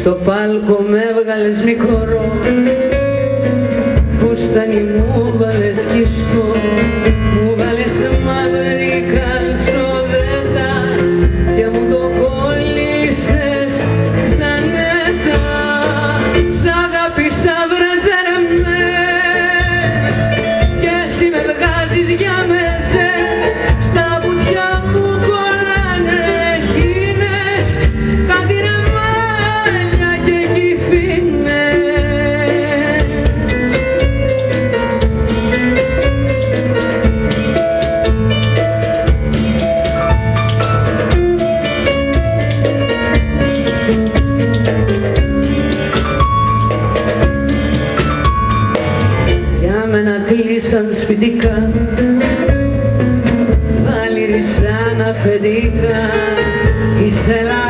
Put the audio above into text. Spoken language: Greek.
Στο πάλκο με έβγαλες μικρό, φούστανη μου βάλες κιστό, μου βάλες μαύρη καλτσοδέτα και μου το κόλλησες σαν νέτα. Σ' αγάπησα βρετζερεμέ και εσύ με βγάζεις για μεζέ. Στα βουτιά μου κολλάνε χίνες, κάτι ρεμάλια και κυφίνες. Για μένα κλείσαν σπιτικά, θα λύρισαν αφεντικά, ήθελα